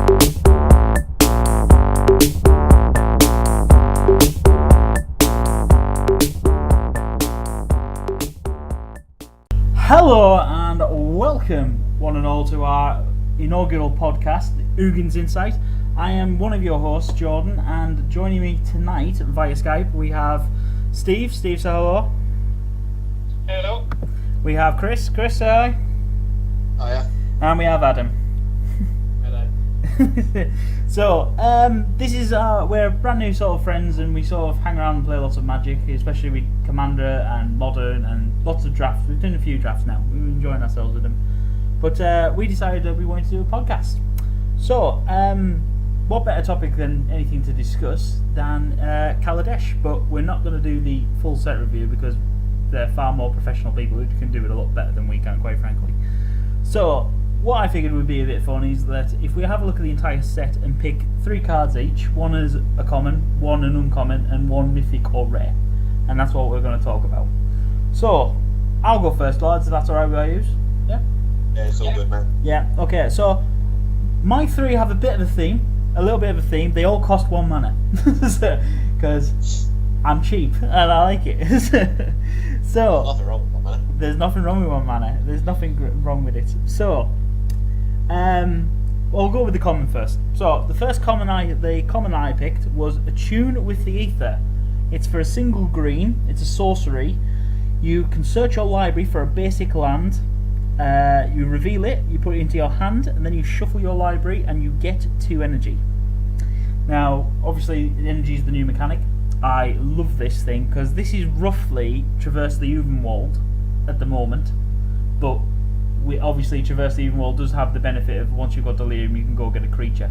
Hello and welcome, one and all, to our inaugural podcast, Ugins Insight. I am one of your hosts, Jordan, and joining me tonight via Skype we have Steve. Steve, say hello. Hello. We have Chris. Chris, say hi. Hiya. And we have Adam. Hello. So, this is we're brand new sort of friends, and we sort of hang around and play lots of Magic, especially with Commander and Modern and lots of drafts. We've done a few drafts now. We're enjoying ourselves with them. But we decided that we wanted to do a podcast. So, what better topic than anything to discuss than Kaladesh? But we're not going to do the full set review because they're far more professional people who can do it a lot better than we can, quite frankly. So, what I figured would be a bit fun is that if we have a look at the entire set and pick 3 cards each, one is a common, one an uncommon, and one mythic or rare. And that's what we're going to talk about. So, I'll go first, lads, if that's alright with you. Yeah? Yeah, it's all good, man. Yeah, okay, so my 3 have a bit of a theme, a little bit of a theme. They all cost 1 mana. Because I'm cheap and I like it. So, Nothing wrong with that, man. there's nothing wrong with 1 mana. There's nothing wrong with it. So, we'll go with the common first. So, the common I picked was Attune with the Ether. It's for a single green. It's a sorcery. You can search your library for a basic land. You reveal it, you put it into your hand, and then you shuffle your library and you get 2 energy. Now, obviously, energy is the new mechanic. I love this thing because this is roughly Traverse the Uvenwald at the moment, but obviously Traverse the Uvenwald does have the benefit of once you've got Delirium, you can go get a creature,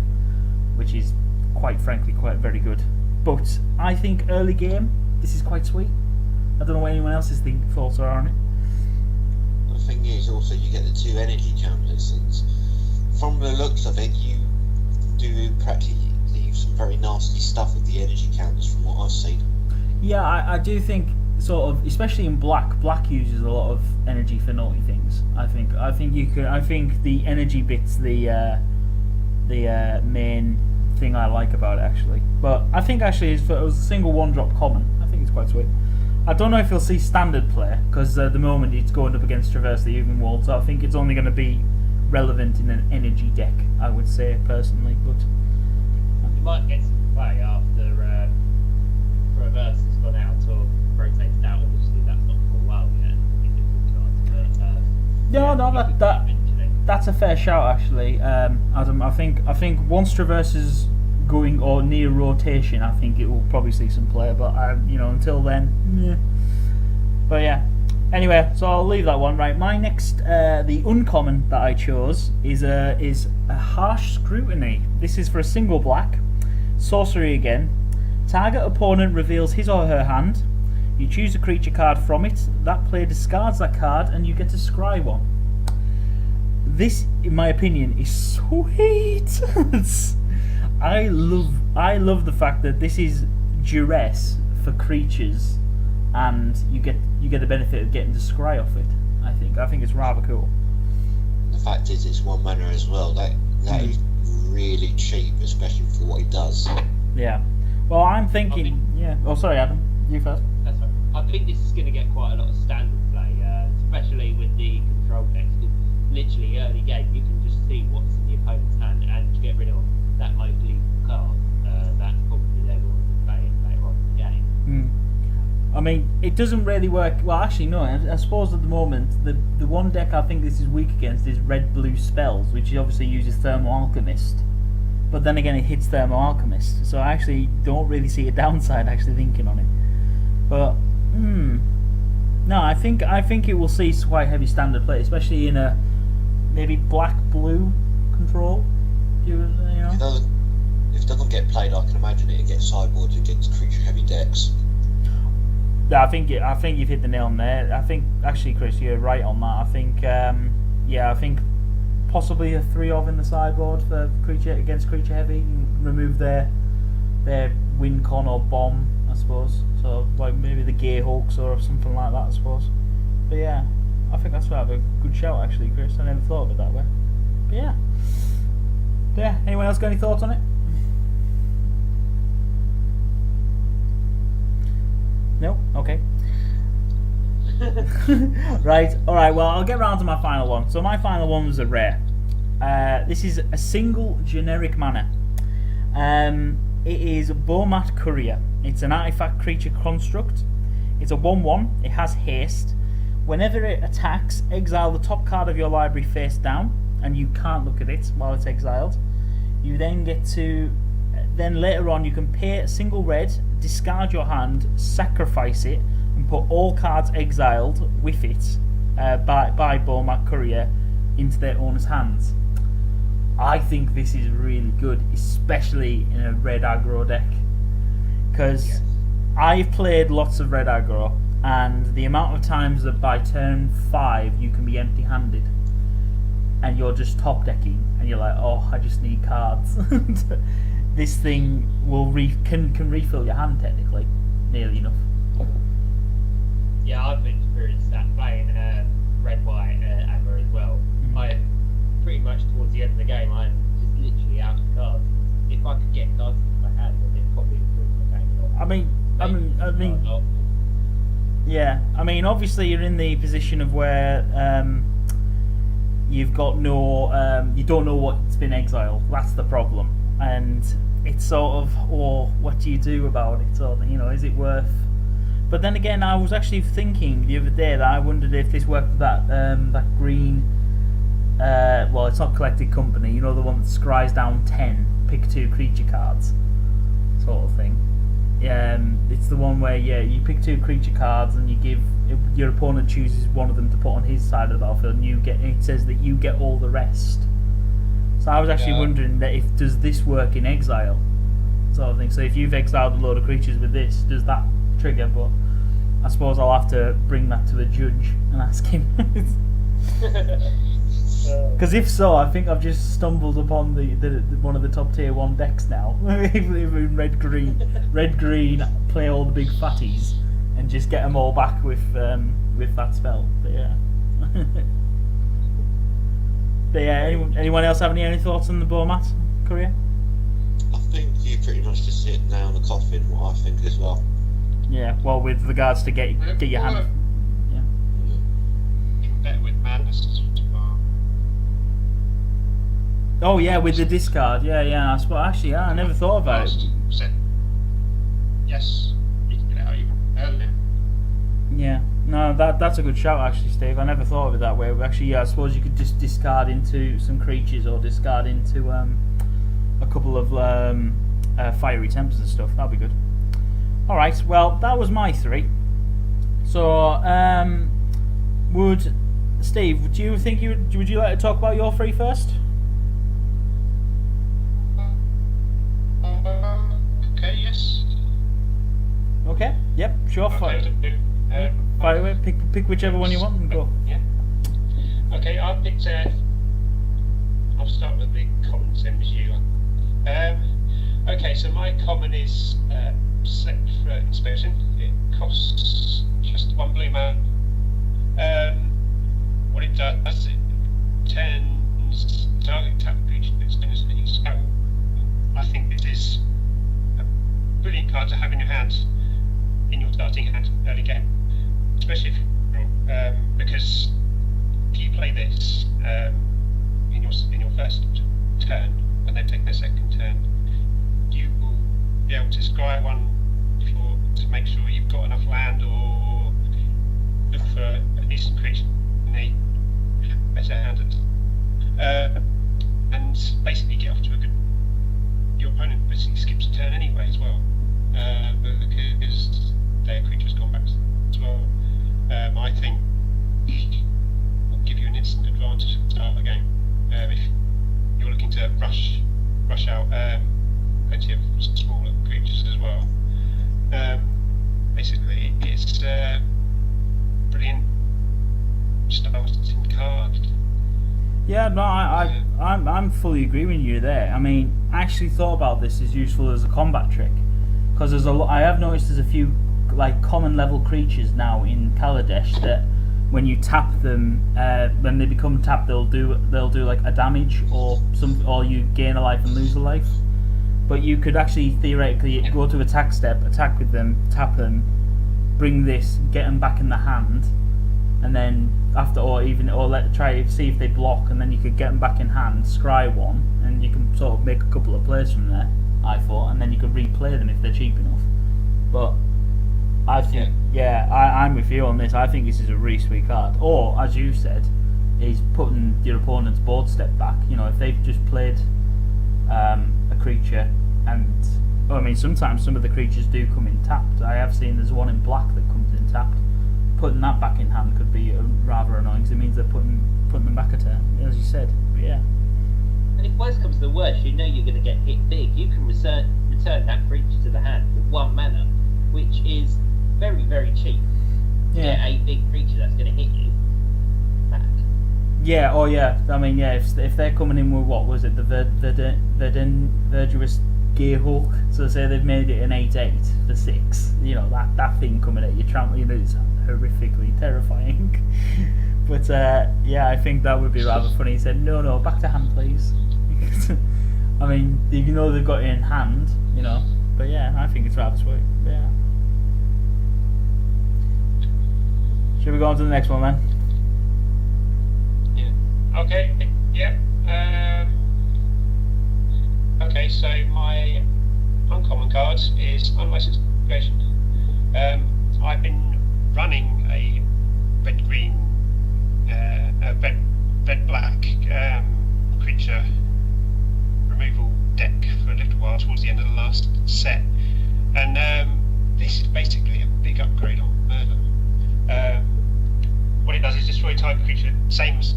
which is quite frankly quite very good. But I think early game, this is quite sweet. I don't know what anyone else's thoughts are on it. The thing is, also, you get the 2 energy counters, and from the looks of it, you do practically some very nasty stuff with the energy counters from what I've seen. Yeah, I do think sort of, especially in black uses a lot of energy for naughty things. I think the energy bit's the main thing I like about it, actually. But I think actually it was a single 1-drop common. I think it's quite sweet. I don't know if you'll see standard play because at the moment it's going up against Traverse the Uvenwald, so I think it's only going to be relevant in an energy deck, I would say personally. But you might get some play after Traverse has gone out or rotated out. Obviously, that's not for a while yet. That's a fair shout, actually, Adam. I think once Traverse is going or near rotation, I think it will probably see some play. But until then, yeah. But yeah. Anyway, so I'll leave that one. Right, my next, the uncommon that I chose is a Harsh Scrutiny. This is for a single black sorcery again. Target opponent reveals his or her hand. You choose a creature card from it. That player discards that card, and you get to scry one. This, in my opinion, is sweet. I love the fact that this is duress for creatures, and you get the benefit of getting to scry off it. I think it's rather cool. The fact is, it's 1 mana as well. That is really cheap, especially for what it does. Yeah. Well, I'm thinking. Yeah. Oh, sorry, Adam. You first. That's right. I think this is going to get quite a lot of standard play, especially with the control decks. Literally early game, you can just see what's in the opponent's hand and get rid of that most lethal card that probably they will be playing later on in the game. I mean, it doesn't really work. Well, actually, no. I suppose at the moment, the one deck I think this is weak against is Red-Blue Spells, which obviously uses Thermal Alchemist. But then again, it hits Thermal Alchemist, so I actually don't really see a downside actually thinking on it. But no, I think it will see quite heavy standard play, especially in a maybe black-blue control. You know. If it doesn't get played, I can imagine it gets sideboards against creature-heavy decks. Yeah, I think you've hit the nail on there. I think actually, Chris, you're right on that. I think possibly a 3 of in the sideboard for creature against creature heavy. Remove their win con or bomb, I suppose. So like maybe the Gear Hawks or something like that, I suppose. But yeah, I think that's a good shout actually, Chris. I never thought of it that way. But yeah. Yeah. Anyone else got any thoughts on it? No. Okay. Right. All right. Well, I'll get round to my final one. So my final one was a rare. This is a single generic mana. It is Bomat Courier. It's an artifact creature construct. It's a 1/1. It has haste. Whenever it attacks, exile the top card of your library face down, and you can't look at it while it's exiled. You then get to. Then later on, you can pay a single red, discard your hand, sacrifice it, and put all cards exiled with it by Bomat Courier into their owner's hands. I think this is really good, especially in a red aggro deck, because I've played lots of red aggro, and the amount of times that by turn 5 you can be empty-handed, and you're just top decking, and you're like, oh, I just need cards. This thing will can refill your hand technically, nearly enough. Yeah, I've experienced that playing red-white aggro as well. I pretty much towards the end of the game, I'm just literally out of cards. If I could get cards into my hand, then it probably improve my game. I mean, yeah. I mean, obviously you're in the position of where you've got no, you don't know what's been exiled. That's the problem, and it's sort of, oh, what do you do about it? Or, you know, is it worth? But then again, I was actually thinking the other day that I wondered if this worked with that green. Well, it's not Collected Company. You know, the one that scries down 10, pick 2 creature cards, sort of thing. It's the one where you pick 2 creature cards and you give your opponent chooses one of them to put on his side of the battlefield, and it says that you get all the rest. So I was actually wondering that does this work in exile, sort of thing. So if you've exiled a load of creatures with this, does that trigger? But I suppose I'll have to bring that to a judge and ask him. Because if so, I think I've just stumbled upon the one of the top tier 1 decks now. In red green, play all the big fatties and just get them all back with that spell. But yeah. But yeah, anyone else have any thoughts on the Bomat Courier? I think you pretty much just hit the nail on the coffin, what I think as well. Yeah, well, with regards to get your hand. Yeah. Even better with madness as well. Oh yeah, with the discard. Yeah. I suppose actually, I never thought about it. Yes, you can get it out even earlier. Yeah, no, that's a good shout actually, Steve. I never thought of it that way. Actually, yeah, I suppose you could just discard into some creatures or discard into a couple of fiery tempers and stuff. That'd be good. All right, well, that was my 3. So, Steve? Do you think would you like to talk about your 3 first? Okay. Yes. Okay. Yep. Sure. Fire away. Pick whichever one you want and go. Yeah. Okay. I picked. I'll start with the common, same as you. Okay. So my common is Select for Inspection. It costs just 1 blue mana. What it does, it turns target tap creature to its density. So I think this is a brilliant card to have in your hand, in your starting hand early game, especially because if you play this in your first turn, when they take their second turn, you will be able to scry one to make sure you've got enough land or look for a decent creature in a better hand, and basically get off to a good. Your opponent basically skips a turn anyway as well, because their creature's gone back as well. I think will give you an instant advantage at the start of the game if you're looking to rush out plenty of smaller creatures as well. Basically, it's brilliant starting card. Yeah, no, I'm fully agreeing with you there. I mean, I actually thought about this as useful as a combat trick, because I have noticed there's a few like common level creatures now in Kaladesh that when you tap them, when they become tapped, they'll do like a damage or you gain a life and lose a life. But you could actually theoretically go to attack step, attack with them, tap them, bring this, get them back in the hand, and then after try see if they block, and then you could get them back in hand, scry one, and you can sort of make a couple of plays from there. I thought, and then you could replay them if they're cheap enough. But I think, I'm with you on this. I think this is a really sweet card. Or, as you said, is putting your opponent's board step back. You know, if they've just played a creature, and I mean, sometimes some of the creatures do come in tapped. I have seen there's one in black that comes in tapped. Putting that back in hand could be rather annoying, because it means they're putting them back a turn, as you said. But yeah. And if worst comes to the worst, you know you're going to get hit big. You can return that creature to the hand for 1 mana, which is very, very cheap. Yeah. Get a big creature that's going to hit you back. Yeah, oh yeah. I mean, yeah, if they're coming in with, what was it, the Verdurous Gearhawk, so say they've made it an 8/8 for 6, you know, that thing coming at you, trampling, is horrifically terrifying. But yeah, I think that would be rather funny. He said, no, back to hand, please. I mean, you know they've got it in hand, you know, but yeah, I think it's rather sweet. But yeah. Should we go on to the next one then? Yeah. Okay. Yeah. Okay. So my uncommon card is Unlicensed Creation. I've been running a red-green, red-black creature removal deck for a little while towards the end of the last set, and this is basically a big upgrade on Murder. What it does is destroy type creature, same as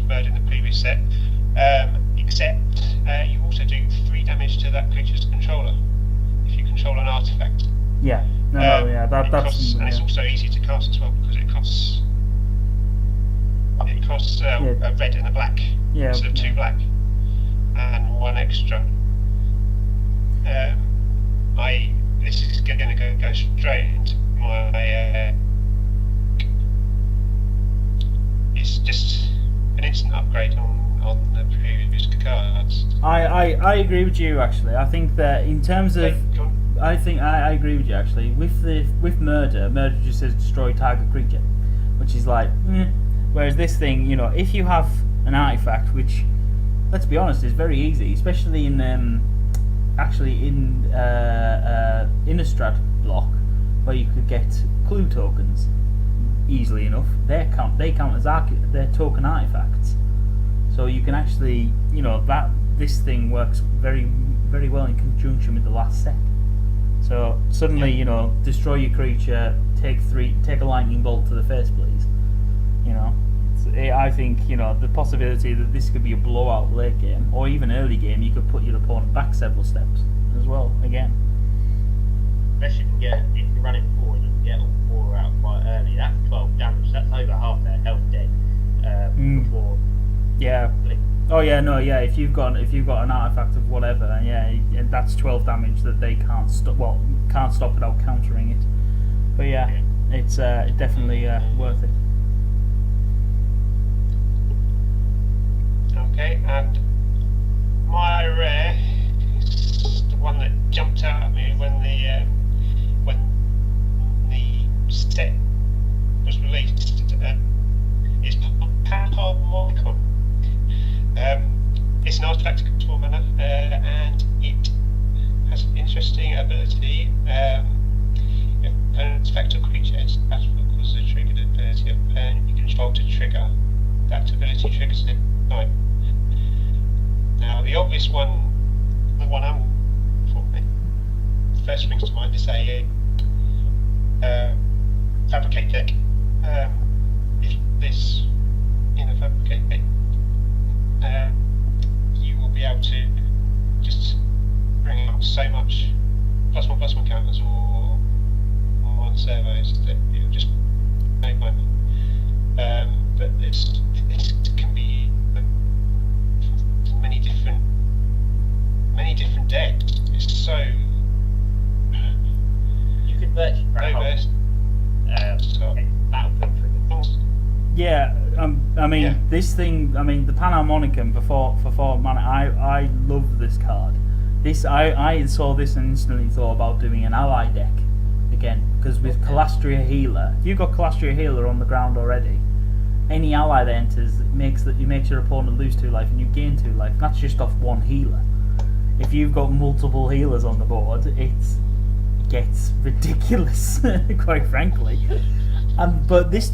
Murder in the previous set, except you also do 3 damage to that creature's controller if you control an artifact. Yeah. That's and it's also easy to cast as well because it costs a red and a black instead of 2 black and 1 extra. This is going to go straight into my. It's just an instant upgrade on the previous cards. I agree with you actually. I think that in terms of, I agree with you actually. With Murder just says destroy target creature, which is like, whereas this thing, you know, if you have an artifact, which, let's be honest, is very easy, especially in Innistrad block, where you could get clue tokens easily enough. They count as they're token artifacts, so you can actually, you know, this thing works very, very well in conjunction with the last set. So suddenly, you know, destroy your creature, take a lightning bolt to the face, please. You know, I think, you know, the possibility that this could be a blowout late game or even early game, you could put your opponent back several steps as well. Again, Especially if you're running 4 and you can get all 4 out quite early. That's 12 damage. That's over half their health dead. Before. Yeah. Oh yeah, no, yeah. If you've got an artifact of whatever, and that's 12 damage that they can't stop. Well, can't stop without countering it. But yeah, it's definitely worth it. Okay, and my rare is the one that jumped out at me when the set was released. It's Power Morcon. It's an artifact of control mana, and it has an interesting ability. If an artifact or creature enters the battlefield causes a triggered ability of you control to trigger. That ability triggers an time. Now, the obvious one, the one I'm first springs to mind is a fabricate deck. If this in a fabricate deck, you will be able to just bring up so much +1/+1 counters or on servos that it'll just make money. But this can be many different decks. It's so You could virtually crack diverse. battlefield trigger. Yeah, I mean, Yeah. this thing. I mean, the Panharmonicum for 4 mana. I love this card. I saw this and instantly thought about doing an ally deck again, because with Calastria Healer, if you've got Calastria Healer on the ground already, any ally that enters makes your opponent lose 2 life and you gain 2 life. That's just off one healer. If you've got multiple healers on the board, it gets ridiculous, quite frankly. But this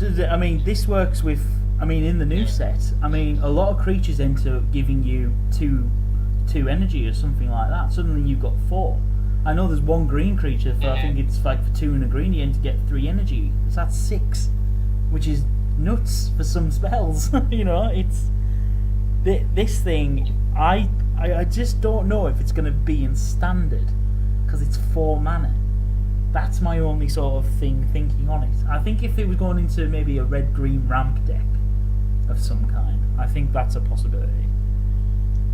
works with. I mean, in the new set, I mean, a lot of creatures end up giving you two energy or something like that. Suddenly you've got 4. I know there's 1 green creature for I think it's like for 2 and a green you end to get 3 energy. So that's 6, which is nuts for some spells. You know, it's this thing. I just don't know if it's going to be in standard because it's 4 mana. That's my only sort of thinking on it. I think if it was going into maybe a red-green ramp deck of some kind, I think that's a possibility.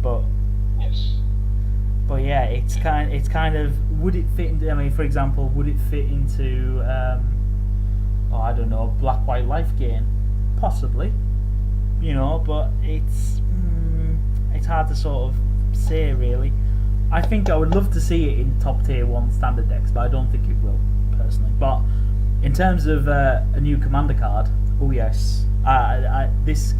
But Yes. But yeah, it's kind of would it fit into? I mean, for example, would it fit into? I don't know, black-white life gain, possibly. You know, but it's hard to sort of say really. I think I would love to see it in top tier 1 standard decks, but I don't think it will personally. But in terms of a new commander card, oh yes, this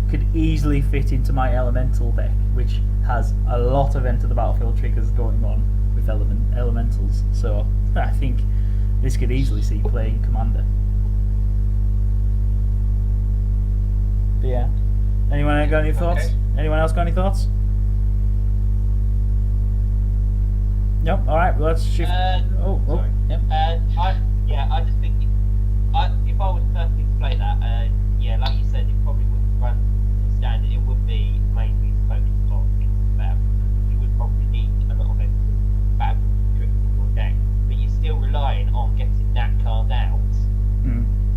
could easily fit into my elemental deck, which has a lot of enter the battlefield triggers going on with elementals. So I think this could easily see playing commander. But yeah, anyone got any thoughts? Okay. Anyone else got any thoughts? Yep. All right. Well, let's shift. Sorry. Yep. I just think if I was personally to play that, like you said, it probably wouldn't run the standard. It would be mainly focused on things about. You would probably need a lot of battle tricks in your deck, but you're still relying on getting that card out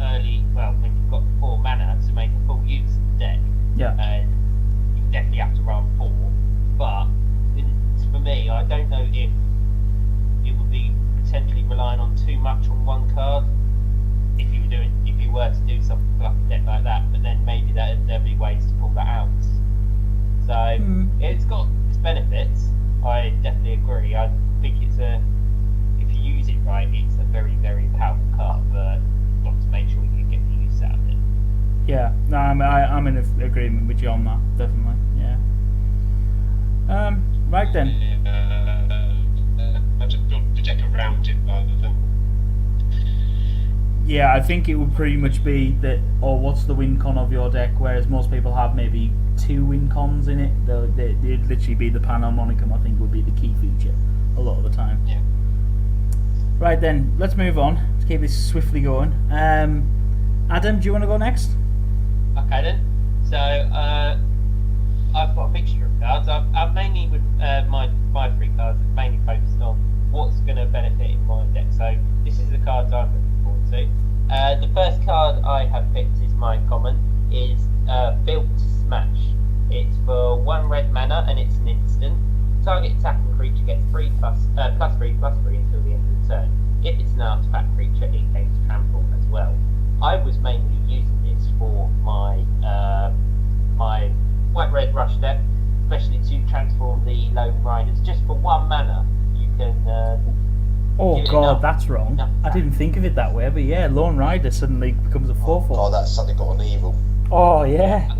early. Well, when you've got 4 mana to make a full use of the deck, and you definitely have to run 4. But for me, I don't know if it would be potentially relying on too much on 1 card if you were to do something like a deck like that, but then maybe there'd be ways to pull that out. So it's got its benefits. I definitely agree. I think if you use it right, it's a very, very powerful card, but you've got to make sure you get the use out of it. Yeah, no, I'm in agreement with you on that, definitely. Yeah. Right then. I just built the deck around it rather than. Yeah, I think it would pretty much be that. Or what's the win con of your deck? Whereas most people have maybe 2 win cons in it. They'd literally be the Panharmonicum. I think would be the key feature a lot of the time. Yeah. Right then, let's move on. Let's keep this swiftly going. Adam, do you want to go next? Okay then. So I've got a mixture of cards. I've mainly with my 3 cards mainly focused on what's going to benefit in my deck. So this is the cards I'm looking forward to. The first card I have picked is my common. Is Built to Smash. It's for 1 red mana and it's an instant. Target attacking creature gets +3/+3 until the end of the turn. If it's an artifact creature, it gains trample as well. I was mainly using this for my my white-red rush deck, especially to transform the Lone Riders. Just for 1 mana, you can. Oh god, that's wrong. I didn't think of it that way, but yeah, Lone Rider suddenly becomes a 4/4. Oh, that's suddenly got an evil. Oh yeah.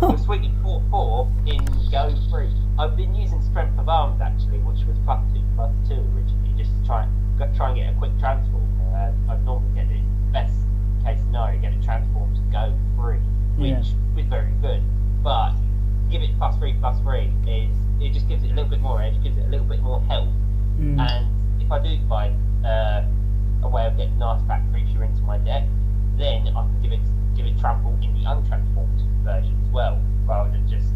We're swinging 4/4 in go 3. I've been using Strength of Arms actually, which was +2/+2 originally, just to try and get a quick transform. I'd normally get the best case scenario, get it transformed to go 3, which was very good. But give it +3/+3 it just gives it a little bit more edge, gives it a little bit more health. And if I do find a way of getting an artifact creature into my deck, then I can give it trample in the untransformed version as well, rather than just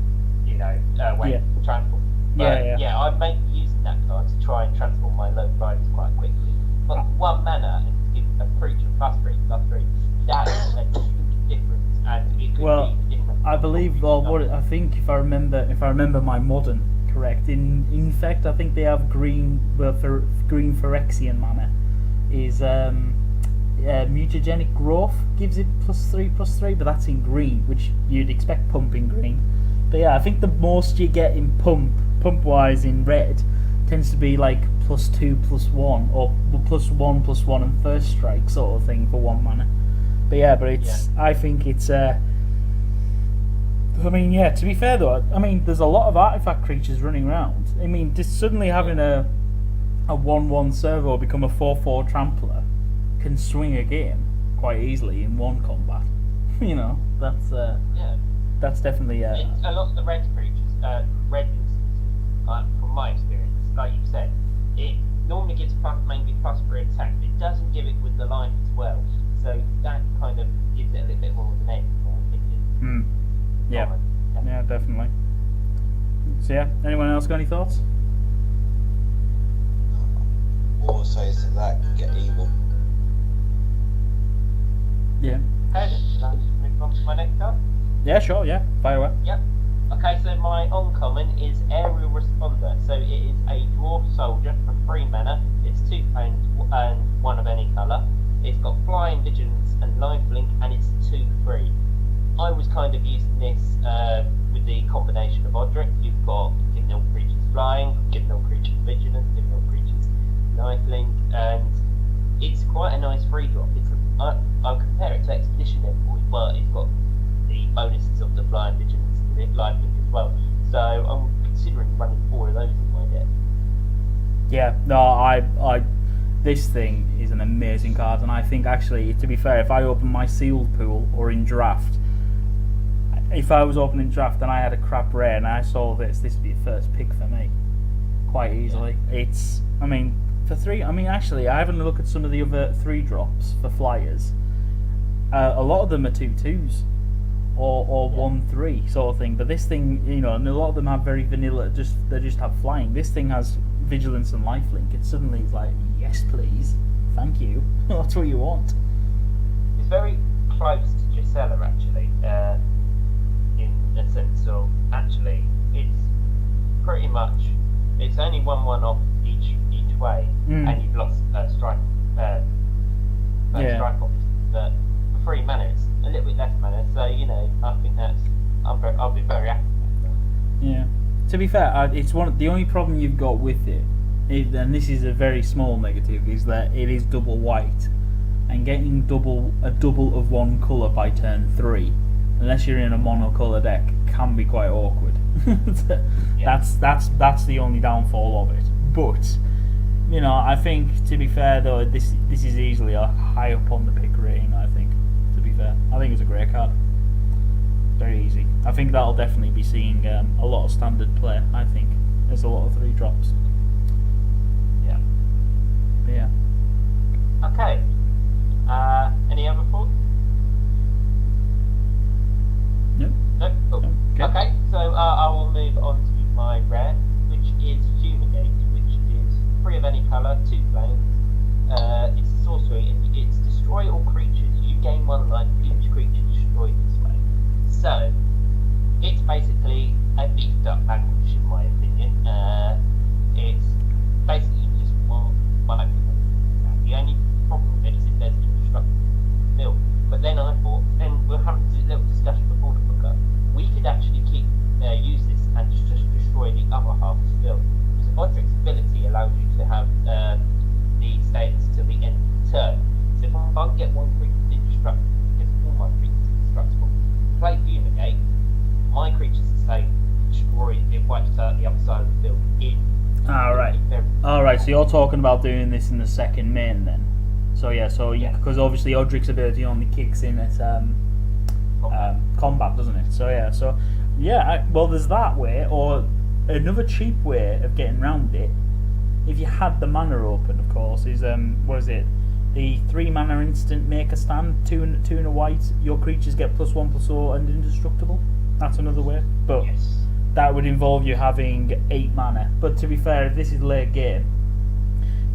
wait for transform. But I'm mainly using that card to try and transform my Lone Riders quite quickly. But 1 mana and give a creature +3/+3, that is a huge difference, and it could be the difference. I believe, I think if I remember my modern correct, in fact I think they have green for green Phyrexian mana is mutagenic growth gives it +3/+3, but that's in green, which you'd expect pump in green. But yeah, I think the most you get in pump wise in red, tends to be like +2/+1 or +1/+1 and first strike sort of thing for 1 mana. But yeah, I think it's I mean, yeah, to be fair though, I mean, there's a lot of artifact creatures running around. I mean, just suddenly having a 1/1 servo become a 4/4 trampler can swing a game quite easily in one combat. You know, that's definitely It's a lot of the red creatures, red instances, from my experience, like you said, it normally gets maybe +3 attack, but it doesn't give it with the life as well. So that kind of gives it a little bit more of an edge, in my opinion. Yeah, definitely. So yeah, anyone else got any thoughts? Or says that can get evil. Yeah. Okay, then, should I just move on to my next card? Yeah, sure. Yeah, fire away. Yep. Okay, so my uncommon is Aerial Responder. So it is a dwarf soldier for 3 mana. It's 2 points and 1 of any colour. It's got Flying, Vigilance, and Lifelink, and it's 2/3. I was kind of using this with the combination of Odric. You've got giving all creatures flying, giving all creatures vigilance, giving all creatures lifelink, and it's quite a nice free drop. I'll compare it to Expedition Envoy, but it's got the bonuses of the Flying, Vigilance, and the lifelink as well. So I'm considering running 4 of those in my deck. Yeah, no, I this thing is an amazing card, and I think actually, to be fair, if I open my sealed pool or in draft, if I was opening draft and I had a crap rare and I saw this would be a first pick for me, quite easily. Yeah. It's, I mean, for 3, I mean, actually, I haven't looked at some of the other 3 drops for flyers. A lot of them are 2/2s or 1/3 sort of thing, but this thing, you know, and a lot of them have very vanilla. They just have flying. This thing has vigilance and lifelink. It suddenly is like, yes, please, thank you. That's what you want. It's very close to Gisela, actually. In a sense of, actually, it's pretty much, it's only 1/1 off each way, and you've lost strike strike off. But for 3 mana, it's a little bit less mana, so you know, I think I'll be very happy with that. Yeah. To be fair, it's the only problem you've got with it, and this is a very small negative, is that it is double white, and getting a double of one colour by turn 3, unless you're in a monocolour deck, can be quite awkward. That's the only downfall of it. But you know, I think, to be fair though, this is easily a high up on the pick rating. I think, to be fair, I think it's a great card. Very easy. I think that'll definitely be seeing a lot of standard play. I think there's a lot of 3 drops. Yeah. But yeah. Okay. Any other thoughts? No. No. Cool. Okay. So I will move on to my rare, which is Fumigate, which is 3 of any colour, 2 flames. It's a sorcery, and it's destroy all creatures. You gain 1 life for each creature destroyed this way. So it's basically a beefed up vanquish, in my opinion. It's basically just one fight. The only problem with it is if there's indestructible build. But then I thought, and we're having a little discussion before the book up, we could actually use this and just destroy the other half of the build. Because Odric's ability allows you to have the status till the end of the turn. So if I can get 1 creature indestructible, because all my creatures indestructible, play Fumigate, my creatures say destroy it, wipes out the other side of the field. Alright, so you're talking about doing this in the second main then? So yeah, because obviously Odric's ability only kicks in at combat, doesn't it? So yeah, well there's that way, or another cheap way of getting around it, if you had the mana open, of course, is what is it? The 3 mana instant make a stand, 2 and a white. Your creatures get +1/+0 and indestructible. That's another way, but that would involve you having 8 mana. But to be fair, if this is late game,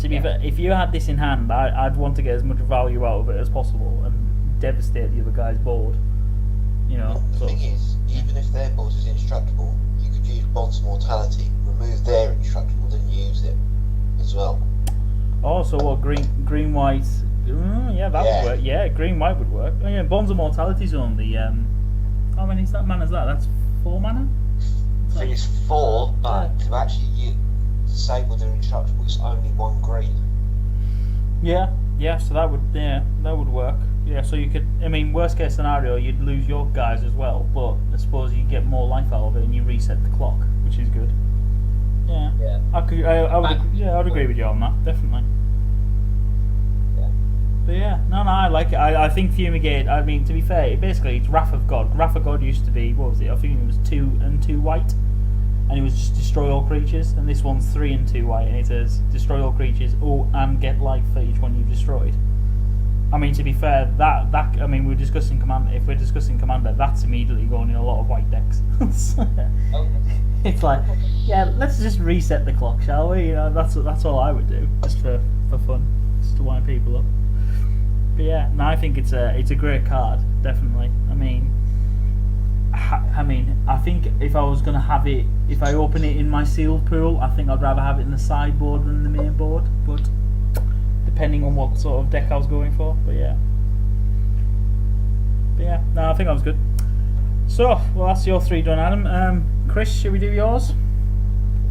fair, if you had this in hand, I'd want to get as much value out of it as possible and devastate the other guy's board. You know. The thing is, even if their board is indestructible, you could use Bond's Mortality, remove their indestructible, then use it as well. Oh, so what? Green white Yeah, that Yeah. would work. Yeah, green white would work. Oh, yeah, Bonds of Mortality's only how many mana is that? That's 4 mana. I think it's 4, but Yeah. to actually disable the instruction was only 1 green. Yeah, so that would work. Yeah, so you could. I mean, worst case scenario, you'd lose your guys as well, but I suppose you get more life out of it and you reset the clock, which is good. Yeah, Yeah. I would agree with you on that, definitely. Yeah. But yeah, no, I like it. I think Fumigate. I mean, to be fair, basically it's Wrath of God. Wrath of God used to be, what was it? I think it was 2 and 2 white, and it was just destroy all creatures. And this one's 3 and 2 white, and it says destroy all creatures, and get life for each one you've destroyed. I mean, to be fair, that I mean, we're discussing commander. If we're discussing commander, that's immediately going in a lot of white decks. Oh, It's like, yeah, let's just reset the clock, shall we? You know, that's all I would do, just for fun, just to wind people up. But yeah, no, I think it's a great card, definitely. I mean, I think if I was gonna have it, if I open it in my sealed pool, I think I'd rather have it in the sideboard than the main board. But depending on what sort of deck I was going for, but yeah, no, I think that was good. So, well, that's your 3 done, Adam. Chris, should we do yours?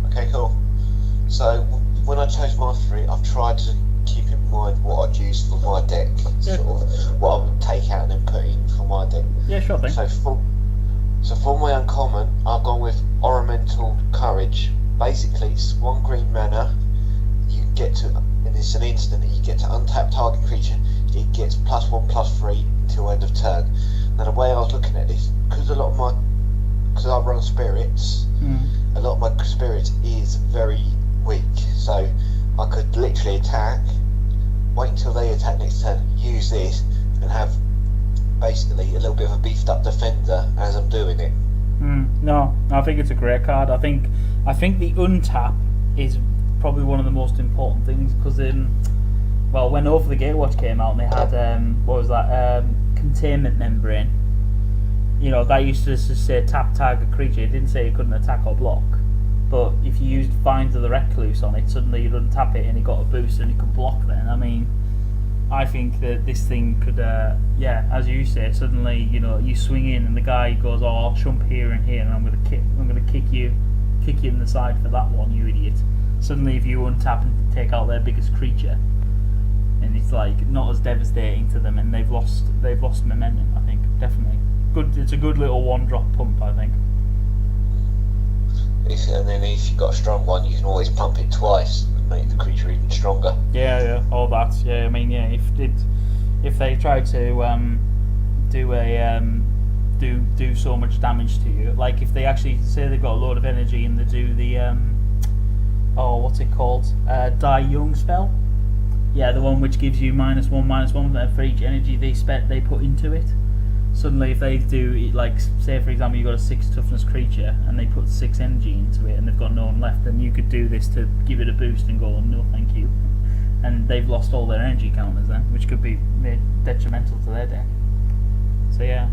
Okay, cool. So when I chose my 3, I've tried to keep in mind what I'd use for my deck, Yeah. sort of what I would take out and then put in for my deck. Yeah, sure thing. So for my uncommon, I've gone with Ornamental Courage. Basically, it's 1 green mana. You get to, and it's an instant that you get to untap target creature. It gets +1/+3 until end of turn. Now the way I was looking at this, because I run spirits, a lot of my spirits is very weak. So I could literally attack, wait until they attack next turn, use this, and have basically a little bit of a beefed up defender as I'm doing it. No, I think it's a great card. I think the untap is probably one of the most important things because well, when Over the Gatewatch came out and they had what was that, containment membrane. You know, that used to just say tap target creature. It didn't say it couldn't attack or block. But if you used Vines of the Recluse on it, suddenly you'd untap it and it got a boost and it could block then. I mean, I think that this thing could, as you say, suddenly, you know, you swing in and the guy goes, oh, I'll chump here and here and I'm gonna kick you in the side for that one, you idiot. Suddenly if you untap and take out their biggest creature, and it's like not as devastating to them and they've lost momentum, I think, definitely. Good, it's a good little 1-drop pump, I think. And then if you've got a strong one, you can always pump it twice and make the creature even stronger. Yeah, all that. Yeah, I mean, yeah, if they try to do so much damage to you, like if they actually say they've got a load of energy and they do the what's it called? Die Young spell. Yeah, the one which gives you -1/-1 for each energy they put into it. Suddenly, if they do, like, say for example, you've got a 6 toughness creature and they put 6 energy into it and they've got no one left, then you could do this to give it a boost and go, no, thank you. And they've lost all their energy counters then, which could be made detrimental to their deck. So yeah,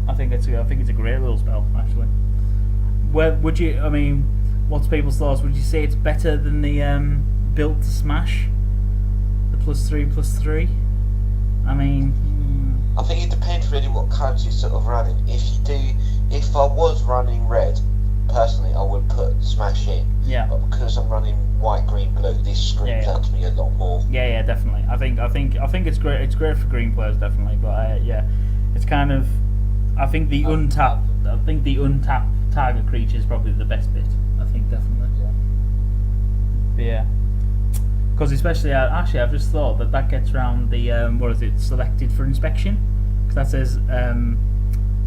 I think it's a great little spell actually. Where would you? I mean, what's people's thoughts? Would you say it's better than the built to smash? The +3/+3. I mean. I think it depends really what cards you're sort of running. If I was running red, personally, I would put smash in. Yeah. But because I'm running white, green, blue, this screams out to me a lot more. Yeah, definitely. I think it's great. It's great for green players, definitely. But it's kind of. I think the untap target creature is probably the best bit. I think definitely. But yeah. Because especially, actually, I've just thought that gets around the selected for inspection, because that says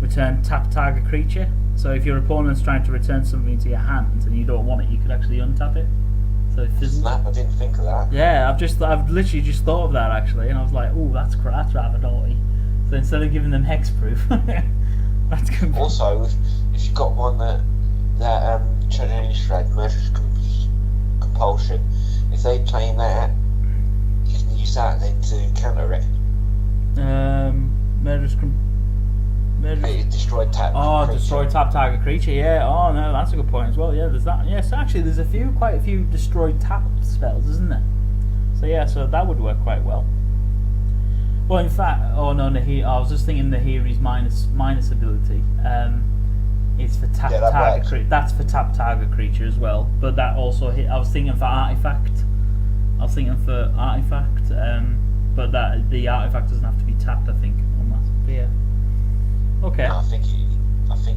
return tap target creature. So if your opponent's trying to return something to your hand and you don't want it, you could actually untap it. So it fizzles. Snap! I didn't think of that. Yeah, I've literally just thought of that actually, and I was like, oh, that's rather naughty. So instead of giving them hexproof, that's good. Also, if you've got one that challenge thread, Murderous Compulsion. If they play that, you can use that then to counter it. Destroy tap. Creature. Destroy tap target creature. Yeah. Oh no, that's a good point as well. Yeah, there's that. Yes, actually, there's quite a few destroy tap spells, isn't there? So yeah, so that would work quite well. Well, in fact, oh no, Nahiri. I was just thinking Nahiri's minus ability. It's for tap Yeah, that target. works. That's for tap target creature as well. But that also hit. I was thinking for artifact. But that the artifact doesn't have to be tapped. I think on that. But yeah. Okay. No, I think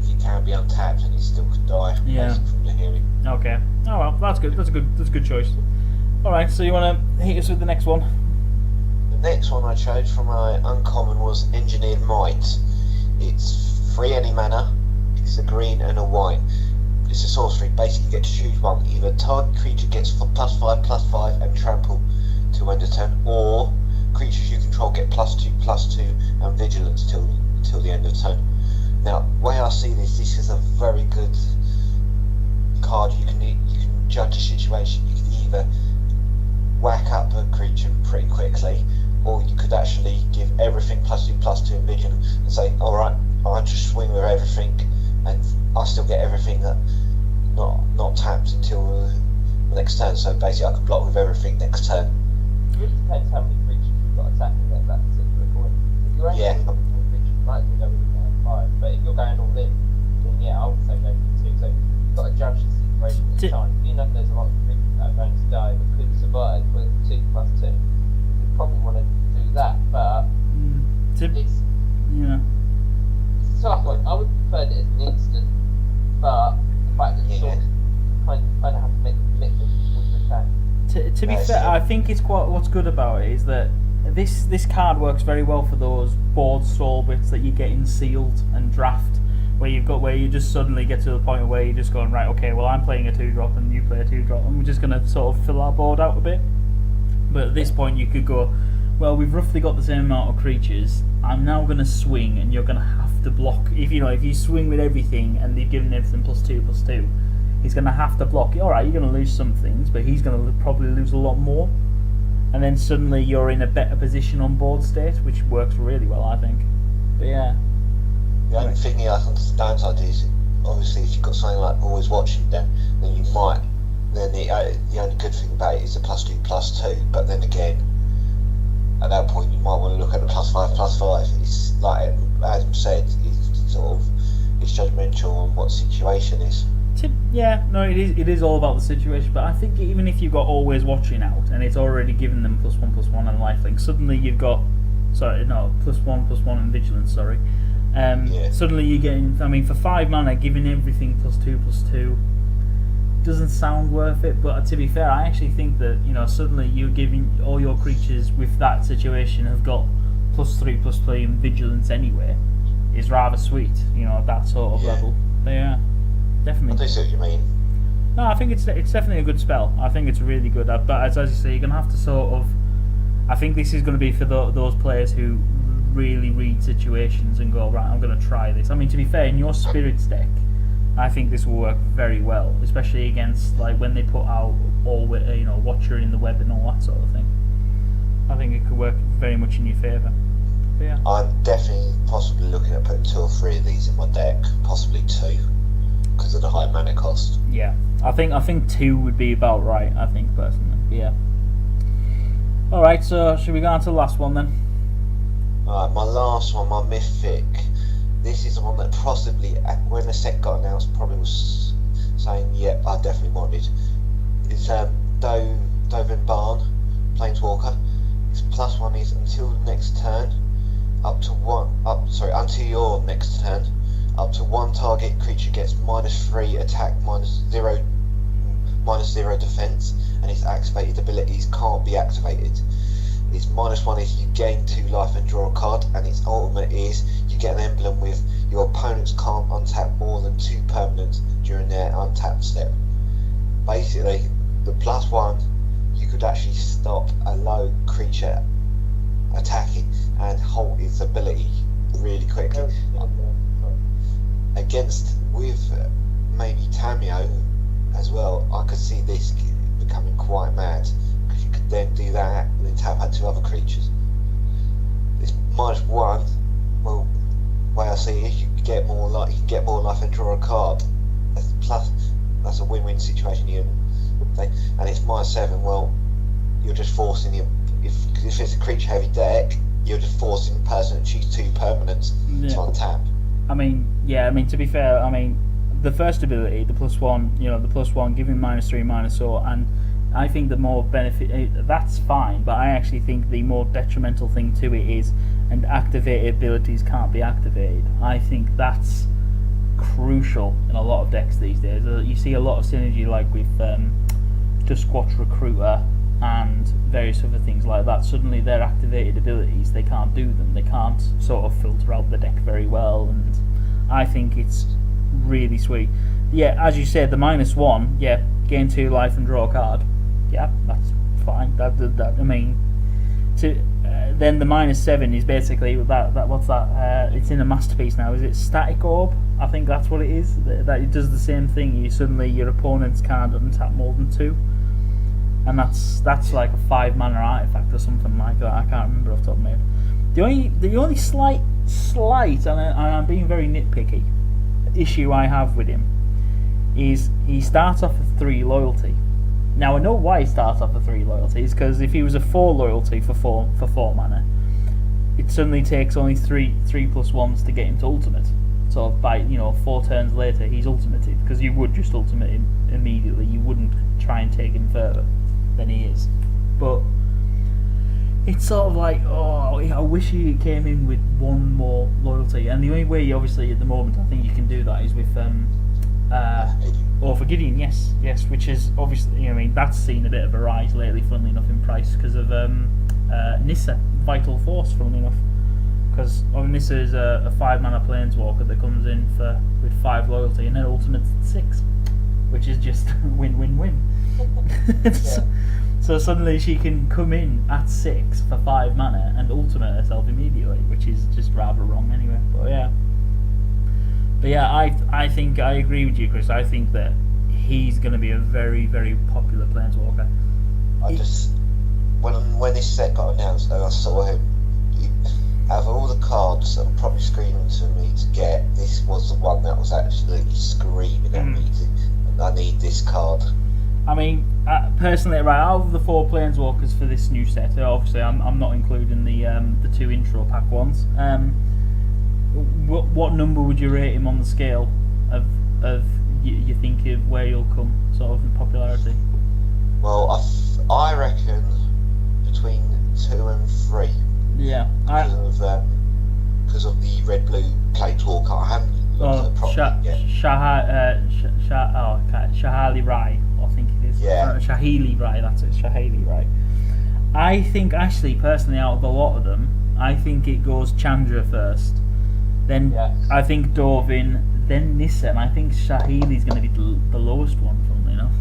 it can be untapped and it still could die. Yeah. Basically from the hearing. Okay. Oh well, that's good. That's a good choice. All right. So you want to hit us with the next one? The next one I chose from my uncommon was Engineered Might. It's 3 any mana. It's a green and a white. It's a sorcery. Basically, you get to choose one. Either target creature gets +5/+5 and trample to end of turn, or creatures you control get +2/+2 and vigilance till the end of turn. Now, the way I see this is a very good card. You can judge a situation. You can either whack up a creature pretty quickly, or you could actually give everything +2/+2 and vigilance and say, all right, I'll just swing with everything, and I still get everything that not tapped until the next turn. So basically, I can block with everything next turn. It really depends how many creatures you've got attacking at that particular point. If you're only Yeah. got 4 creatures, you might as well go with the 5. But if you're going all in, then yeah, I would say go for 2. So you've got to judge the situation at the time. You know there's a lot of creatures that are going to die but could survive with 2/2. You probably want to do that, but it's Yeah. a tough one. I would prefer it as an instant, but the fact that Yeah. sort of kind of have to make the commitment with the attack. To be Nice, fair, yeah. I think it's quite. What's good about it is that this card works very well for those board stall bits that you get in sealed and draft, where you just suddenly get to the point where you're just going, right, okay, well I'm playing a 2-drop and you play a 2-drop and we're just gonna sort of fill our board out a bit. But at this point you could go, well, we've roughly got the same amount of creatures. I'm now gonna swing and you're gonna have to block. If you swing with everything and they've given everything +2/+2. He's going to have to block it. Alright, you're going to lose some things, but he's going to probably lose a lot more. And then suddenly you're in a better position on board state, which works really well, I think. But yeah. The only thing I can downside is, obviously, if you've got something like Always Watching, then you might. Then the only good thing about it is the +2/+2. But then again, at that point, you might want to look at the +5/+5. It's like Adam said, it's judgmental on what the situation is. Yeah, no, it is all about the situation, but I think even if you've got Always Watching out and it's already given them +1/+1 and lifelink, suddenly you've got +1/+1 and vigilance, sorry. Yeah. Suddenly you're getting, I mean, for 5 mana, giving everything +2/+2 doesn't sound worth it, but to be fair, I actually think that, suddenly you're giving all your creatures with that situation have got +3/+3 and vigilance anyway, is rather sweet, at that sort of Yeah. level. But yeah. I Definitely. do see what you mean. No, I think it's definitely a good spell. I think it's really good. But as you say, you're going to have to sort of. I think this is going to be for those players who really read situations and go, right, I'm going to try this. I mean, to be fair, in your Spirits deck, I think this will work very well, especially against like when they put out Watcher in the Web and all that sort of thing. I think it could work very much in your favour. But yeah. I'm definitely possibly looking at putting 2 or 3 of these in my deck, possibly 2, because of the high mana cost. Yeah, I think 2 would be about right. I think personally. Yeah. All right, so should we go on to the last one then? Alright, my last one, my Mythic. This is the one that possibly, when the set got announced, probably was saying, yep, I definitely wanted. It's Dovin Barn, Planeswalker. Its +1 is until next turn, until your next turn, up to 1 target creature gets -3 attack, -0 defense, and its activated abilities can't be activated. Its -1 is you gain 2 life and draw a card, and its ultimate is you get an emblem with your opponents can't untap more than 2 permanents during their untap step. Basically, the +1, you could actually stop a low creature attacking and halt its ability really quickly. With maybe Tamio as well, I could see this becoming quite mad, because you could then do that and then tap out 2 other creatures. This -1, well, the way I see it is you can get more life and draw a card. That's a win-win situation here. And it's -7. Well, you're just forcing if it's a creature heavy deck, you're just forcing the person to choose 2 permanents to untap. I mean, to be fair, the first ability, the +1, the +1 giving -3, -4, and I think the more benefit, that's fine, but I actually think the more detrimental thing to it is, and activated abilities can't be activated. I think that's crucial in a lot of decks these days. You see a lot of synergy like with Duskwatch Recruiter and various other things like that. Suddenly their activated abilities, they can't do them. They can't sort of filter out the deck very well, and I think it's really sweet. Yeah, as you said, the -1, gain 2 life and draw a card. Yeah, that's fine. Then the -7 is basically that. What's that? It's in a masterpiece now. Is it Static Orb? I think that's what it is. That it does the same thing. Your opponents can't untap more than 2, and that's like a 5 mana artifact or something like that. I can't remember off the top of my head. The only slight, and I'm being very nitpicky, issue I have with him is he starts off with 3 loyalty. Now I know why he starts off with 3 loyalty. It's because if he was a 4 loyalty for 4 mana, it suddenly takes only 3 +1s to get him to ultimate. So by 4 turns later, he's ultimated, because you would just ultimate him immediately. You wouldn't try and take him further than he is. But it's sort of like, I wish he came in with 1 more loyalty. And the only way, obviously, at the moment, I think you can do that is with for Gideon, yes, which is obviously, that's seen a bit of a rise lately, funnily enough, in price because of Nissa, Vital Force, funnily enough. Because Nissa is a 5 mana planeswalker that comes in with 5 loyalty and then ultimates at 6, which is just win-win-win. So suddenly she can come in at 6 for 5 mana and ultimate herself immediately, which is just rather wrong anyway. But yeah, I think I agree with you, Chris. I think that he's going to be a very, very popular planeswalker. When this set got announced, though, I saw him. Out of all the cards that were probably screaming to me to get, this was the one that was absolutely screaming at me. And I need this card. Personally, right, out of the 4 planeswalkers for this new set, obviously I'm not including the 2 intro pack ones. What number would you rate him on the scale of you think of where you'll come sort of in popularity? Well, I reckon between 2 and 3. Yeah, because of the red-blue planeswalker. I haven't looked at it properly yet. Shahali Rai, I think it is. Yeah. Shahili Rai, that's it. Shahali Rai. I think actually, personally, out of the lot of them, I think it goes Chandra first. Then I think Dorvin, then Nissa, and I think Shahili's going to be the lowest one, funnily enough.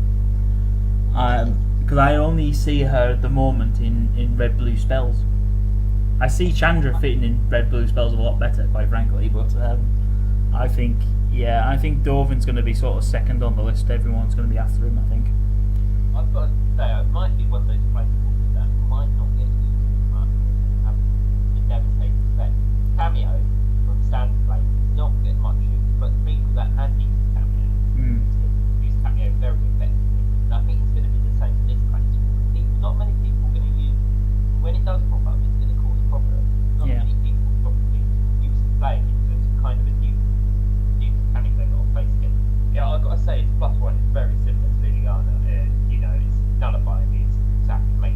Because I only see her at the moment in red-blue spells. I see Chandra fitting in red-blue spells a lot better, quite frankly, but I think Dorvin's going to be sort of second on the list. Everyone's going to be after him, I think. I've got to say, it might be one of those places that might not get used too much and have a devastating effect. Cameo from standard play not get much use, but people that had used Cameo use Cameo very effectively. And I think it's going to be the same for this place. Not many people are going to use when it does pop up. It's going to cause a problem. Not many people probably used to play it, so it's kind of a new mechanic they've got to face again. Yeah, I've got to say, it's +1. It's very similar to Liliana. It's nullifying these exactly make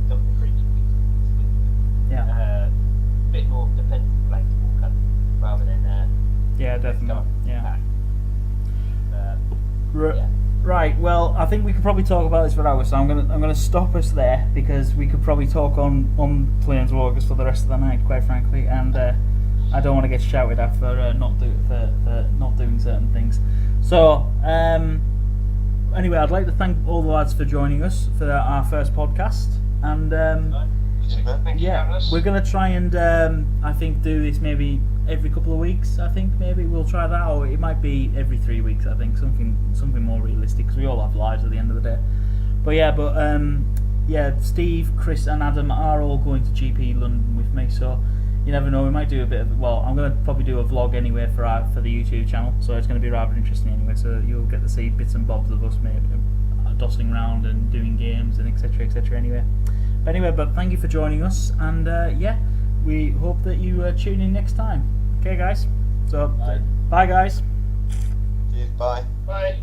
some of the creatures useless. A bit more defensive planeswalker rather than definitely. Attack. Right. Well, I think we could probably talk about this for hours, so I'm gonna stop us there because we could probably talk on Planeswalkers for the rest of the night, quite frankly, and I don't want to get shouted at for not doing certain things. So anyway, I'd like to thank all the lads for joining us for our first podcast, and Thank you for having us. we're gonna try and I think do this maybe every couple of weeks. I think maybe we'll try that, or it might be every 3 weeks. I think something more realistic because we all have lives at the end of the day. But Steve, Chris, and Adam are all going to GP London with me, so you never know. We might do a bit of I'm going to probably do a vlog anyway for the YouTube channel, so it's going to be rather interesting anyway. So you'll get to see bits and bobs of us maybe dossing around and doing games and etc. Anyway. But thank you for joining us, and we hope that you tune in next time. Okay, guys. So, Bye. bye guys. Cheers, bye. Bye.